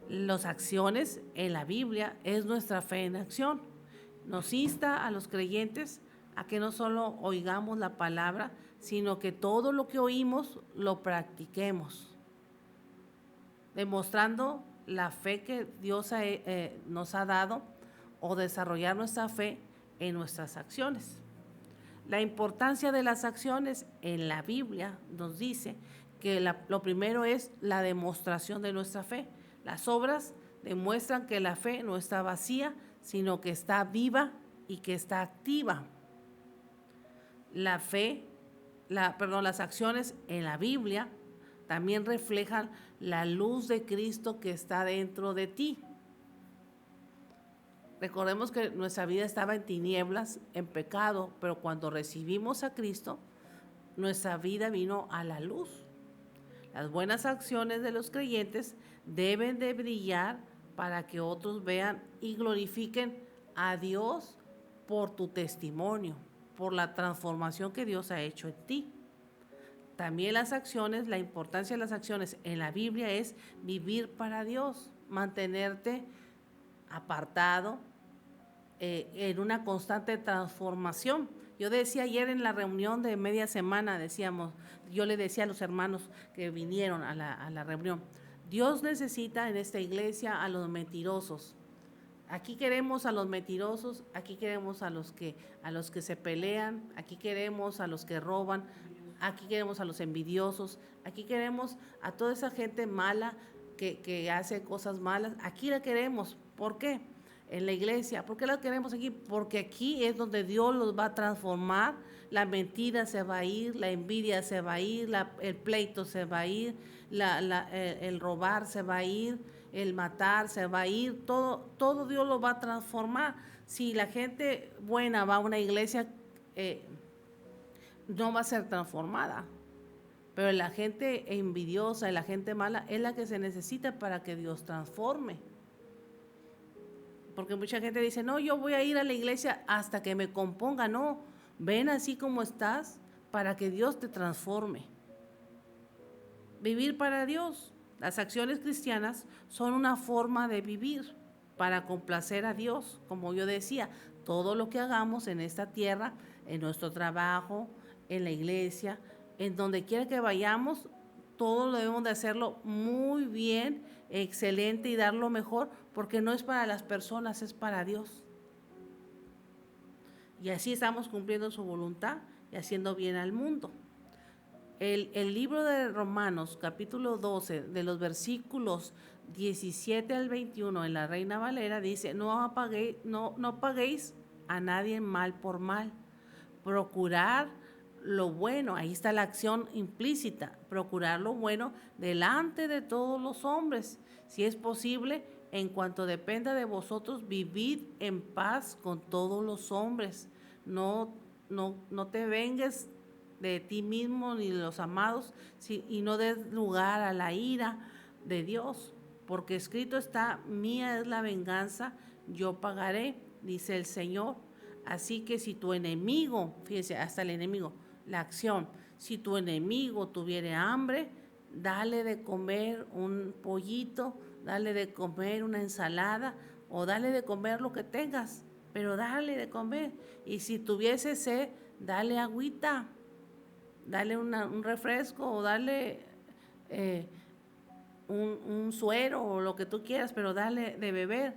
Las acciones en la Biblia es nuestra fe en acción. Nos insta a los creyentes a que no solo oigamos la palabra, sino que todo lo que oímos lo practiquemos, demostrando la fe que Dios nos ha dado, o desarrollar nuestra fe en nuestras acciones. La importancia de las acciones en la Biblia nos dice que lo primero es la demostración de nuestra fe. Las obras demuestran que la fe no está vacía, sino que está viva y que está activa. Las acciones en la Biblia también reflejan la luz de Cristo que está dentro de ti. Recordemos que nuestra vida estaba en tinieblas, en pecado, pero cuando recibimos a Cristo, nuestra vida vino a la luz. Las buenas acciones de los creyentes deben de brillar para que otros vean y glorifiquen a Dios por tu testimonio, por la transformación que Dios ha hecho en ti. También las acciones, la importancia de las acciones en la Biblia es vivir para Dios, mantenerte apartado, en una constante transformación. Yo decía ayer en la reunión de media semana, yo le decía a los hermanos que vinieron a la reunión, Dios necesita en esta iglesia a los mentirosos. Aquí queremos a los mentirosos, aquí queremos a los que se pelean, aquí queremos a los que roban, aquí queremos a los envidiosos, aquí queremos a toda esa gente mala que hace cosas malas. Aquí la queremos. ¿Por qué? En la iglesia. ¿Por qué la queremos aquí? Porque aquí es donde Dios los va a transformar. La mentira se va a ir, la envidia se va a ir, el pleito se va a ir, el robar se va a ir, el matar se va a ir. Todo Dios lo va a transformar. Si la gente buena va a una iglesia, no va a ser transformada. Pero la gente envidiosa y la gente mala es la que se necesita para que Dios transforme. Porque mucha gente dice, no, yo voy a ir a la iglesia hasta que me componga. No, ven así como estás para que Dios te transforme. Vivir para Dios. Las acciones cristianas son una forma de vivir para complacer a Dios. Como yo decía, todo lo que hagamos en esta tierra, en nuestro trabajo, en la iglesia, en donde quiera que vayamos, todo lo debemos de hacerlo muy bien, excelente y dar lo mejor, porque no es para las personas, es para Dios. Y así estamos cumpliendo su voluntad y haciendo bien al mundo. El libro de Romanos, capítulo 12, de los versículos 17 al 21 en la Reina Valera, dice, no paguéis a nadie mal por mal. Procurar lo bueno, ahí está la acción implícita, procurar lo bueno delante de todos los hombres. Si es posible, en cuanto dependa de vosotros, vivid en paz con todos los hombres. No te vengues de ti mismo ni de los amados, y no des lugar a la ira de Dios, porque escrito está, mía es la venganza, yo pagaré, dice el Señor. Así que si tu enemigo, fíjese, hasta el enemigo, la acción, si tu enemigo tuviere hambre, dale de comer un pollito, dale de comer una ensalada, o dale de comer lo que tengas, pero dale de comer. Y si tuviese sed, dale agüita, dale un refresco, o dale un suero, o lo que tú quieras, pero dale de beber.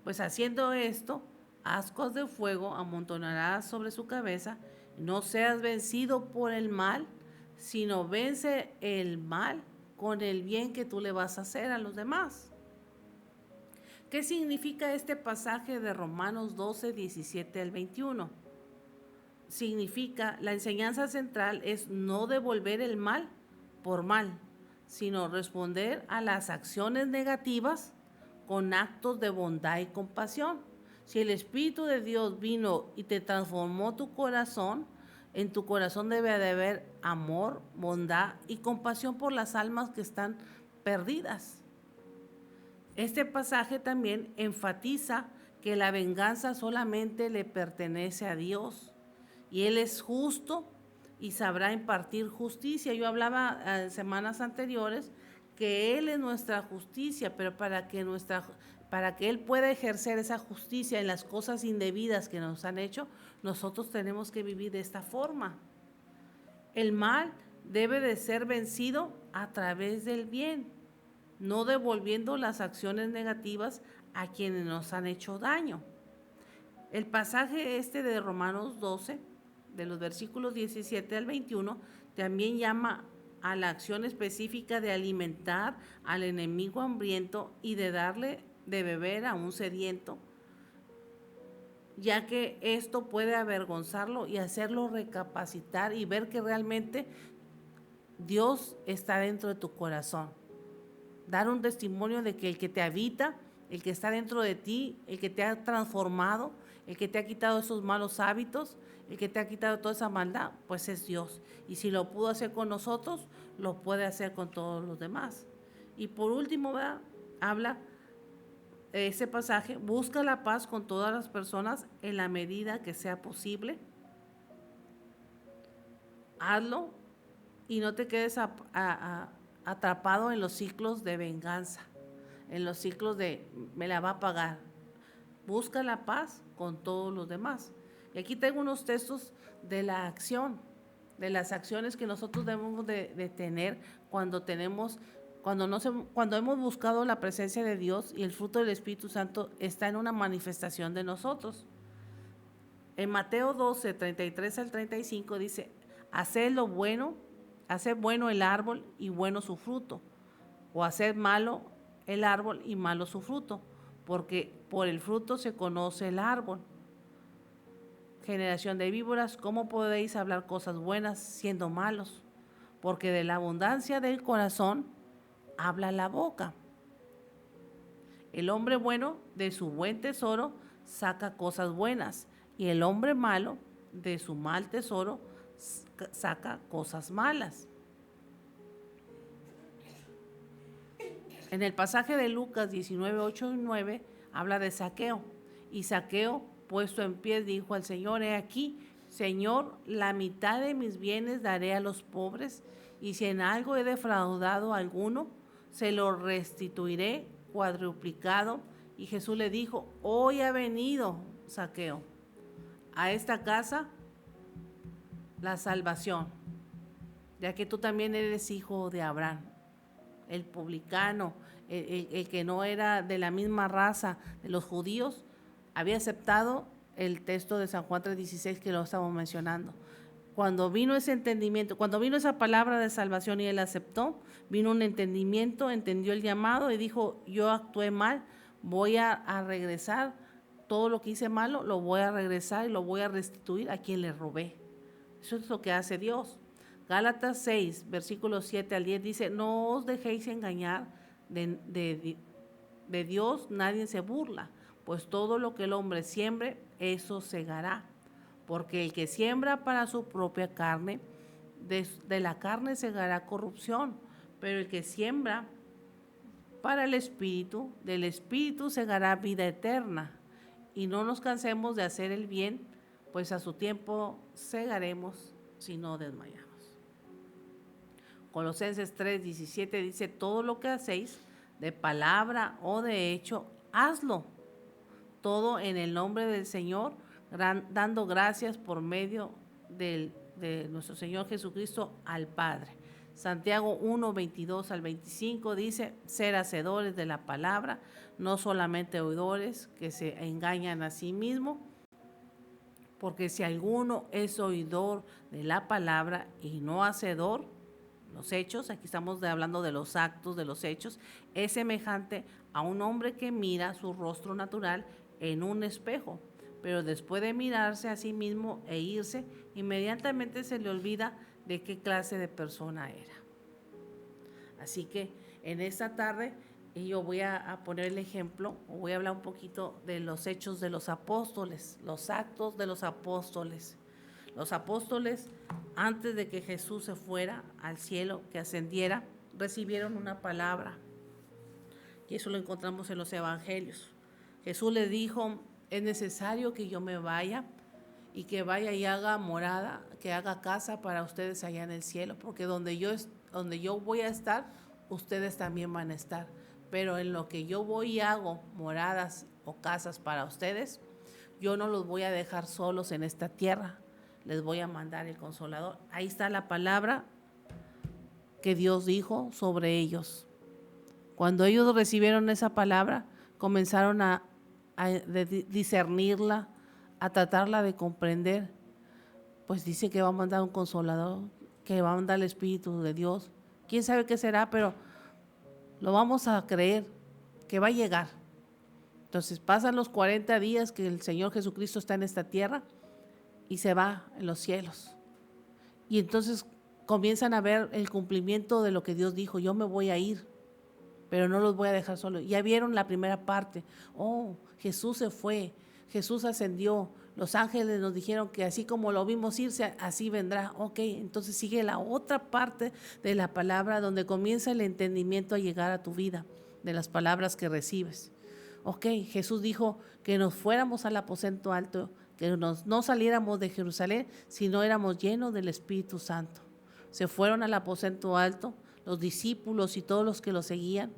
Pues haciendo esto, ascuas de fuego amontonarás sobre su cabeza. No seas vencido por el mal, sino vence el mal con el bien que tú le vas a hacer a los demás. ¿Qué significa este pasaje de Romanos 12, 17 al 21? Significa, la enseñanza central es no devolver el mal por mal, sino responder a las acciones negativas con actos de bondad y compasión. Si el Espíritu de Dios vino y te transformó tu corazón, en tu corazón debe de haber amor, bondad y compasión por las almas que están perdidas. Este pasaje también enfatiza que la venganza solamente le pertenece a Dios y Él es justo y sabrá impartir justicia. Yo hablaba en semanas anteriores que Él es nuestra justicia, pero para que Él pueda ejercer esa justicia en las cosas indebidas que nos han hecho, nosotros tenemos que vivir de esta forma. El mal debe de ser vencido a través del bien, no devolviendo las acciones negativas a quienes nos han hecho daño. El pasaje de Romanos 12, de los versículos 17 al 21, también llama a la acción específica de alimentar al enemigo hambriento y de darle de beber a un sediento, ya que esto puede avergonzarlo y hacerlo recapacitar y ver que realmente Dios está dentro de tu corazón. Dar un testimonio de que el que te habita, el que está dentro de ti, el que te ha transformado, el que te ha quitado esos malos hábitos, el que te ha quitado toda esa maldad, pues es Dios. Y si lo pudo hacer con nosotros, lo puede hacer con todos los demás. Y por último, ¿verdad? Habla ese pasaje, busca la paz con todas las personas en la medida que sea posible. Hazlo y no te quedes atrapado en los ciclos de venganza, en los ciclos de me la va a pagar. Busca la paz con todos los demás. Y aquí tengo unos textos de la acción, de las acciones que nosotros debemos de tener cuando hemos buscado la presencia de Dios y el fruto del Espíritu Santo está en una manifestación de nosotros. En Mateo 12, 33 al 35 dice, haced bueno el árbol y bueno su fruto, o haced malo el árbol y malo su fruto, porque por el fruto se conoce el árbol. Generación de víboras, ¿cómo podéis hablar cosas buenas siendo malos? Porque de la abundancia del corazón habla la boca. El hombre bueno de su buen tesoro saca cosas buenas, y el hombre malo de su mal tesoro saca cosas malas. En el pasaje de Lucas 19, 8 y 9 habla de Zaqueo. Y Zaqueo, puesto en pie, dijo al Señor, he aquí, Señor, la mitad de mis bienes daré a los pobres, y si en algo he defraudado a alguno, se lo restituiré cuadruplicado. Y Jesús le dijo, hoy ha venido, Zaqueo, a esta casa la salvación, ya que tú también eres hijo de Abraham. El publicano, el que no era de la misma raza de los judíos, había aceptado el texto de San Juan 3:16 que lo estamos mencionando. Cuando vino ese entendimiento, cuando vino esa palabra de salvación y él aceptó, vino un entendimiento, entendió el llamado y dijo, yo actué mal, voy a regresar, todo lo que hice malo lo voy a regresar y lo voy a restituir a quien le robé. Eso es lo que hace Dios. Gálatas 6, versículos 7 al 10 dice, no os dejéis engañar, de Dios nadie se burla, pues todo lo que el hombre siembre, eso segará. Porque el que siembra para su propia carne, de la carne segará corrupción, pero el que siembra para el Espíritu, del Espíritu segará vida eterna. Y no nos cansemos de hacer el bien, pues a su tiempo segaremos si no desmayamos. Colosenses 3:17 dice, todo lo que hacéis, de palabra o de hecho, hazlo, todo en el nombre del Señor, dando gracias por medio de nuestro Señor Jesucristo al Padre. Santiago 1:22 al 25 dice, ser hacedores de la palabra, no solamente oidores que se engañan a sí mismos, porque si alguno es oidor de la palabra y no hacedor, los hechos, aquí estamos hablando de los actos, de los hechos, es semejante a un hombre que mira su rostro natural en un espejo, pero después de mirarse a sí mismo e irse, inmediatamente se le olvida de qué clase de persona era. Así que en esta tarde yo voy a poner el ejemplo, o voy a hablar un poquito de los hechos de los apóstoles, los actos de los apóstoles. Los apóstoles, antes de que Jesús se fuera al cielo, que ascendiera, recibieron una palabra. Y eso lo encontramos en los evangelios. Jesús les dijo, es necesario que yo me vaya y que vaya y haga morada, que haga casa para ustedes allá en el cielo, porque donde yo voy a estar, ustedes también van a estar. Pero en lo que yo voy y hago moradas o casas para ustedes, yo no los voy a dejar solos en esta tierra, les voy a mandar el Consolador. Ahí está la palabra que Dios dijo sobre ellos. Cuando ellos recibieron esa palabra, comenzaron a discernirla, a tratarla de comprender. Pues dice que va a mandar un Consolador, que va a mandar el Espíritu de Dios. Quién sabe qué será, pero lo vamos a creer, que va a llegar. Entonces pasan los 40 días que el Señor Jesucristo está en esta tierra y se va en los cielos. Y entonces comienzan a ver el cumplimiento de lo que Dios dijo, yo me voy a ir, pero no los voy a dejar solos. Ya vieron la primera parte, Jesús se fue, Jesús ascendió, los ángeles nos dijeron que así como lo vimos irse, así vendrá. Entonces sigue la otra parte de la palabra donde comienza el entendimiento a llegar a tu vida, de las palabras que recibes. Jesús dijo que nos fuéramos al aposento alto, que no saliéramos de Jerusalén, sino éramos llenos del Espíritu Santo. Se fueron al aposento alto, los discípulos y todos los que lo seguían.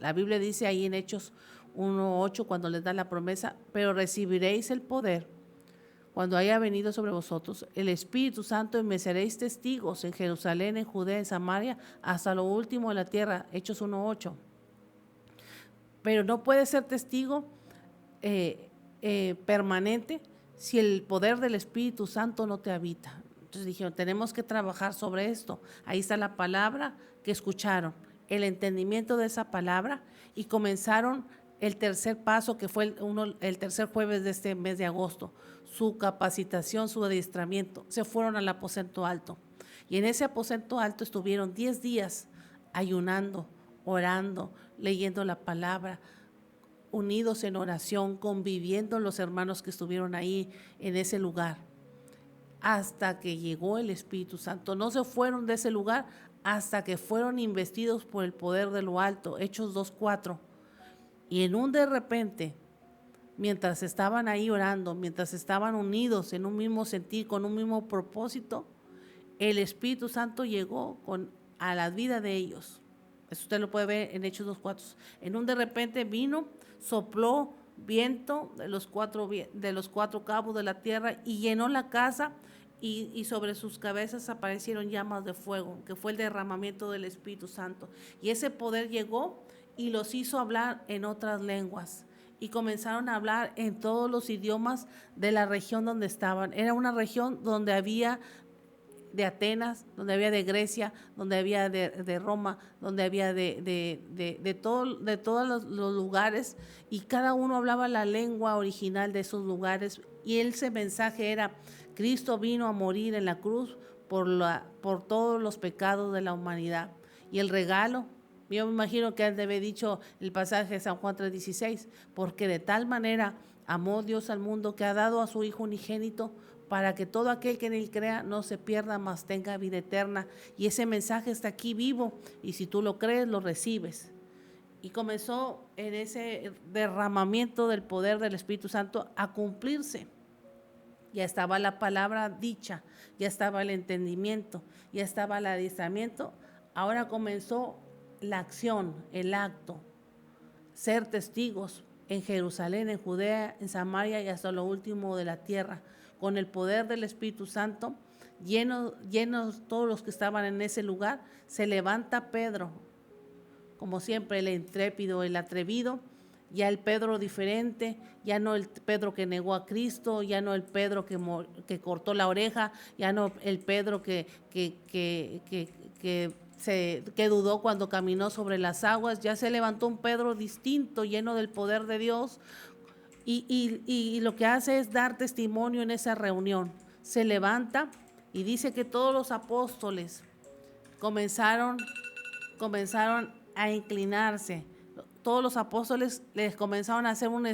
La Biblia dice ahí en Hechos 1:8, cuando les da la promesa, pero recibiréis el poder cuando haya venido sobre vosotros el Espíritu Santo, y me seréis testigos en Jerusalén, en Judea, en Samaria, hasta lo último de la tierra. Hechos 1:8. Pero no puedes ser testigo permanente si el poder del Espíritu Santo no te habita. Entonces dijeron, tenemos que trabajar sobre esto. Ahí está la palabra que escucharon, el entendimiento de esa palabra, y comenzaron el tercer paso, que fue el tercer jueves de este mes de agosto, su capacitación, su adiestramiento. Se fueron al aposento alto, y en ese aposento alto estuvieron 10 días ayunando, orando, leyendo la palabra, unidos en oración, conviviendo los hermanos que estuvieron ahí en ese lugar, hasta que llegó el Espíritu Santo. No se fueron de ese lugar hasta que fueron investidos por el poder de lo alto. Hechos 2:4. Y en un de repente, mientras estaban ahí orando, mientras estaban unidos en un mismo sentir, con un mismo propósito, el Espíritu Santo llegó a la vida de ellos. Eso usted lo puede ver en Hechos 2:4. En un de repente vino, sopló viento de los cuatro cabos de la tierra y llenó la casa, y sobre sus cabezas aparecieron llamas de fuego, que fue el derramamiento del Espíritu Santo. Y ese poder llegó y los hizo hablar en otras lenguas, y comenzaron a hablar en todos los idiomas de la región donde estaban. Era una región donde había de Atenas, donde había de Grecia, donde había de Roma, donde había de todos los lugares, y cada uno hablaba la lengua original de esos lugares. Y ese mensaje era: Cristo vino a morir en la cruz por todos los pecados de la humanidad. Y el regalo, yo me imagino que han de haber dicho el pasaje de San Juan 3:16, porque de tal manera amó Dios al mundo que ha dado a su Hijo unigénito, para que todo aquel que en él crea no se pierda, mas tenga vida eterna. Y ese mensaje está aquí vivo, y si tú lo crees, lo recibes. Y comenzó en ese derramamiento del poder del Espíritu Santo a cumplirse. Ya estaba la palabra dicha, ya estaba el entendimiento, ya estaba el adiestramiento. Ahora comenzó la acción, el acto, ser testigos en Jerusalén, en Judea, en Samaria y hasta lo último de la tierra, con el poder del Espíritu Santo, llenos todos los que estaban en ese lugar. Se levanta Pedro, como siempre, el intrépido, el atrevido, ya el Pedro diferente, ya no el Pedro que negó a Cristo, ya no el Pedro que cortó la oreja, ya no el Pedro que dudó cuando caminó sobre las aguas. Ya se levantó un Pedro distinto, lleno del poder de Dios, y lo que hace es dar testimonio en esa reunión. Se levanta y dice que todos los apóstoles comenzaron a inclinarse. Todos los apóstoles les comenzaron a hacer un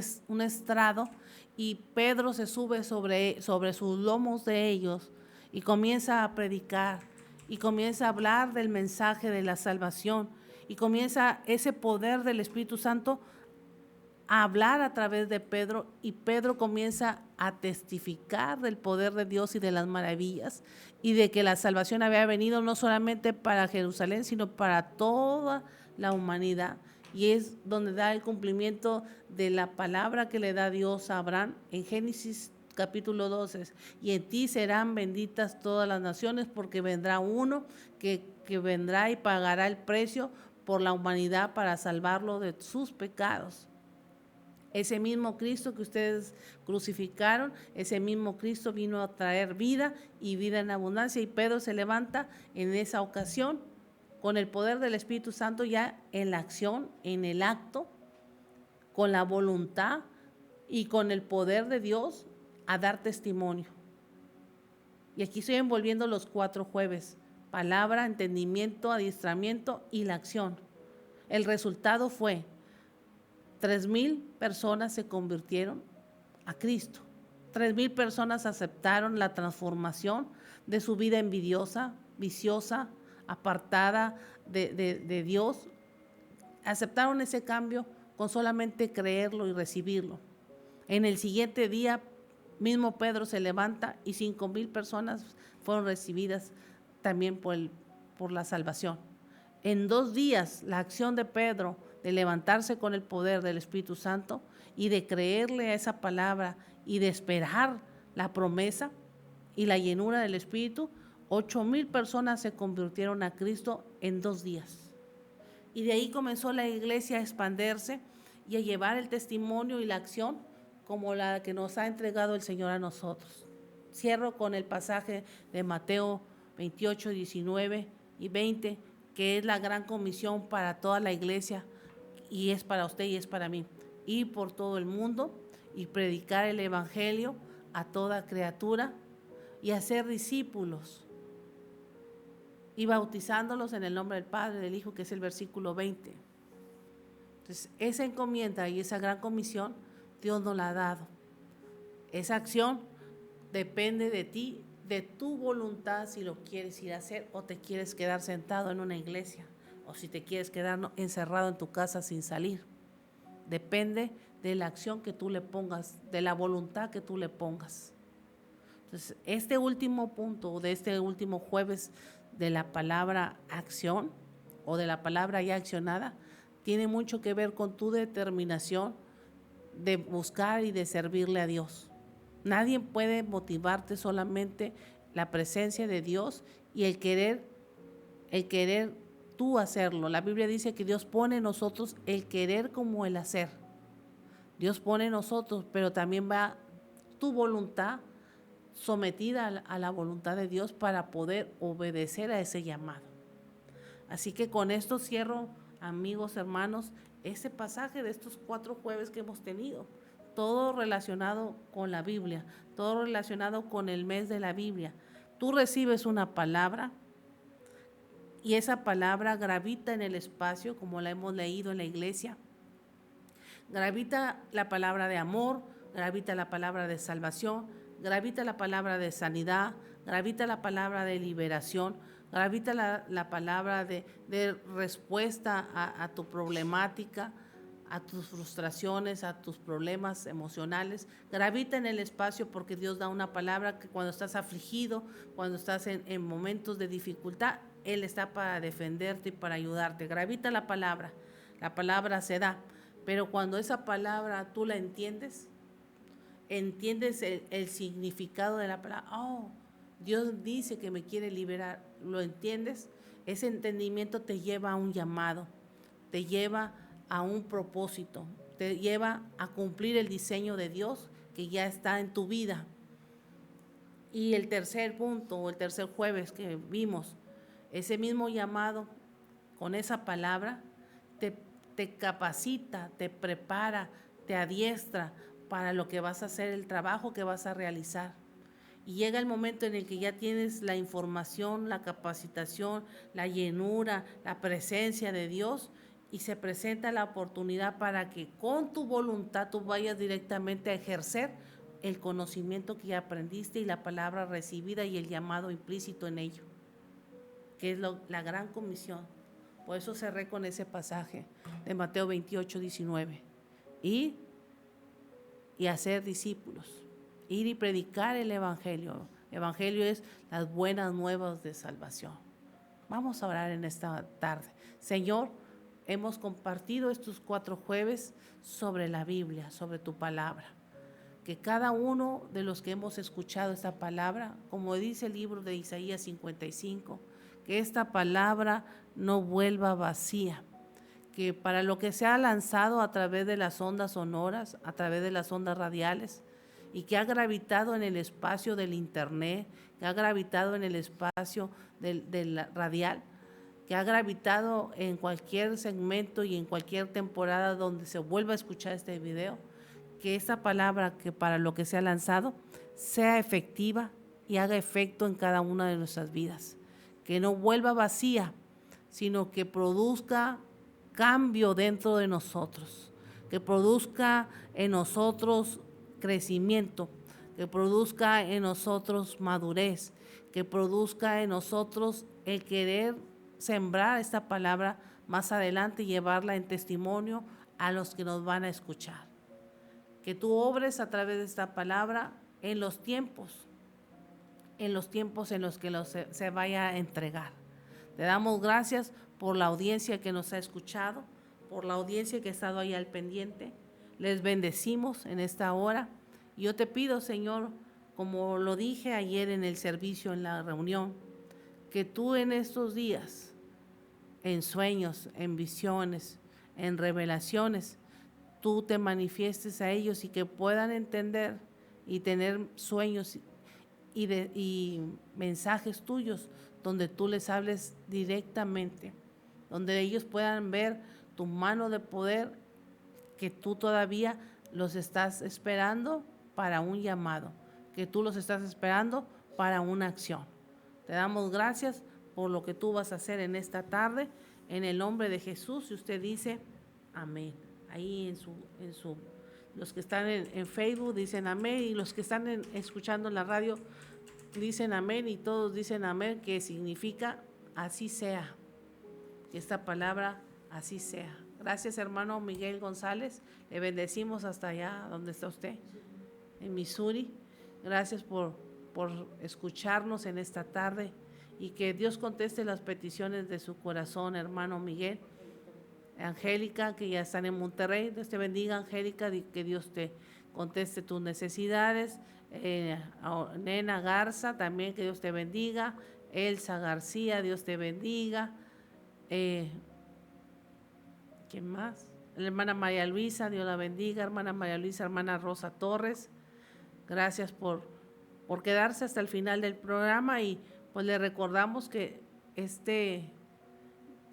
estrado, y Pedro se sube sobre sus lomos de ellos y comienza a predicar. y comienza a hablar del mensaje de la salvación y comienza ese poder del Espíritu Santo a hablar a través de Pedro, y Pedro comienza a testificar del poder de Dios y de las maravillas y de que la salvación había venido no solamente para Jerusalén, sino para toda la humanidad. Y es donde da el cumplimiento de la palabra que le da Dios a Abraham en Génesis capítulo 12. Y en ti serán benditas todas las naciones, porque vendrá uno que vendrá y pagará el precio por la humanidad para salvarlo de sus pecados. Ese mismo Cristo que ustedes crucificaron, ese mismo Cristo vino a traer vida y vida en abundancia. Y Pedro se levanta en esa ocasión con el poder del Espíritu Santo, ya en la acción, en el acto, con la voluntad y con el poder de Dios a dar testimonio. Y aquí estoy envolviendo los 4 jueves: palabra, entendimiento, adiestramiento y la acción. El resultado fue 3,000 personas se convirtieron a Cristo. 3,000 personas aceptaron la transformación de su vida envidiosa, viciosa, apartada de Dios. Aceptaron ese cambio con solamente creerlo y recibirlo. En el siguiente día, mismo Pedro se levanta y 5,000 personas fueron recibidas también por la salvación. En 2 días, la acción de Pedro de levantarse con el poder del Espíritu Santo y de creerle a esa palabra y de esperar la promesa y la llenura del Espíritu, 8,000 personas se convirtieron a Cristo en 2 días. Y de ahí comenzó la iglesia a expandirse y a llevar el testimonio y la acción como la que nos ha entregado el Señor a nosotros. Cierro con el pasaje de Mateo 28, 19 y 20, que es la gran comisión para toda la iglesia, y es para usted y es para mí: ir por todo el mundo y predicar el evangelio a toda criatura y hacer discípulos y bautizándolos en el nombre del Padre, del Hijo, que es el versículo 20. Entonces, esa encomienda y esa gran comisión Dios nos la ha dado. Esa acción depende de ti, de tu voluntad, si lo quieres ir a hacer o te quieres quedar sentado en una iglesia, o si te quieres quedar encerrado en tu casa sin salir. Depende de la acción que tú le pongas, de la voluntad que tú le pongas. Entonces, este último punto de este último jueves de la palabra acción o de la palabra ya accionada tiene mucho que ver con tu determinación de buscar y de servirle a Dios. Nadie puede motivarte, solamente la presencia de Dios y el querer tú hacerlo. La Biblia dice que Dios pone en nosotros el querer como el hacer. Dios pone en nosotros, pero también va tu voluntad sometida a la voluntad de Dios para poder obedecer a ese llamado. Así que con esto cierro, amigos, hermanos, este pasaje de estos 4 jueves que hemos tenido. Todo relacionado con la Biblia, todo relacionado con el mes de la Biblia. Tú recibes una palabra y esa palabra gravita en el espacio, como la hemos leído en la iglesia. Gravita la palabra de amor, gravita la palabra de salvación, gravita la palabra de sanidad, gravita la palabra de liberación, gravita la palabra de respuesta a tu problemática, a tus frustraciones, a tus problemas emocionales. Gravita en el espacio, porque Dios da una palabra que cuando estás afligido, cuando estás en momentos de dificultad, Él está para defenderte y para ayudarte. Gravita la palabra se da, pero cuando esa palabra tú la entiendes el significado de la palabra. Oh, Dios dice que me quiere liberar, ¿lo entiendes? Ese entendimiento te lleva a un llamado, te lleva a un propósito, te lleva a cumplir el diseño de Dios que ya está en tu vida. Y el tercer punto, o el tercer jueves que vimos, ese mismo llamado con esa palabra te capacita, te prepara, te adiestra para lo que vas a hacer, el trabajo que vas a realizar. Y llega el momento en el que ya tienes la información, la capacitación, la llenura, la presencia de Dios, y se presenta la oportunidad para que con tu voluntad tú vayas directamente a ejercer el conocimiento que ya aprendiste y la palabra recibida y el llamado implícito en ello. que es la gran comisión. Por eso cerré con ese pasaje de Mateo 28:19. Ir y hacer discípulos, ir y predicar el Evangelio. Evangelio es las buenas nuevas de salvación. Vamos a orar en esta tarde. Señor, hemos compartido estos 4 jueves sobre la Biblia, sobre tu palabra. Que cada uno de los que hemos escuchado esta palabra, como dice el libro de Isaías 55, que esta palabra no vuelva vacía, que para lo que se ha lanzado a través de las ondas sonoras, a través de las ondas radiales, y que ha gravitado en el espacio del internet, que ha gravitado en el espacio del radial, que ha gravitado en cualquier segmento y en cualquier temporada donde se vuelva a escuchar este video, que esta palabra que para lo que se ha lanzado sea efectiva y haga efecto en cada una de nuestras vidas, que no vuelva vacía, sino que produzca cambio dentro de nosotros, que produzca en nosotros crecimiento, que produzca en nosotros madurez, que produzca en nosotros el querer sembrar esta palabra más adelante y llevarla en testimonio a los que nos van a escuchar. Que tú obres a través de esta palabra en los tiempos en los que se vaya a entregar. Te damos gracias por la audiencia que nos ha escuchado, por la audiencia que ha estado ahí al pendiente. Les bendecimos en esta hora. Yo te pido, Señor, como lo dije ayer en el servicio, en la reunión, que tú en estos días, en sueños, en visiones, en revelaciones, tú te manifiestes a ellos y que puedan entender y tener sueños y mensajes tuyos donde tú les hables directamente, donde ellos puedan ver tu mano de poder, que tú todavía los estás esperando para un llamado, que tú los estás esperando para una acción. Te damos gracias por lo que tú vas a hacer en esta tarde, en el nombre de Jesús. Y usted dice amén. Ahí los que están en Facebook dicen amén, y los que están escuchando en la radio dicen amén, y todos dicen amén, que significa así sea, que esta palabra así sea. Gracias, hermano Miguel González, le bendecimos hasta allá donde está usted, en Missouri. Gracias por escucharnos en esta tarde, y que Dios conteste las peticiones de su corazón, hermano Miguel. Angélica, que ya están en Monterrey, Dios te bendiga, Angélica, que Dios te conteste tus necesidades. Nena Garza, también que Dios te bendiga. Elsa García, Dios te bendiga. ¿Quién más? La hermana María Luisa, Dios la bendiga. Hermana María Luisa, hermana Rosa Torres, gracias por quedarse hasta el final del programa. Y pues le recordamos que este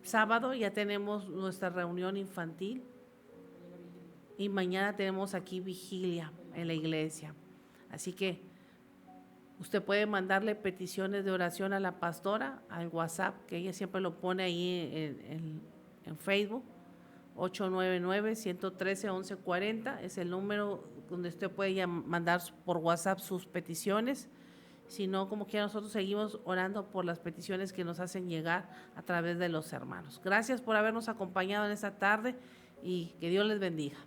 sábado ya tenemos nuestra reunión infantil, y mañana tenemos aquí vigilia en la iglesia. Así que usted puede mandarle peticiones de oración a la pastora al WhatsApp, que ella siempre lo pone ahí en Facebook. 899-113-1140 es el número donde usted puede mandar por WhatsApp sus peticiones. Si no, como quiera, nosotros seguimos orando por las peticiones que nos hacen llegar a través de los hermanos. Gracias por habernos acompañado en esta tarde, y que Dios les bendiga.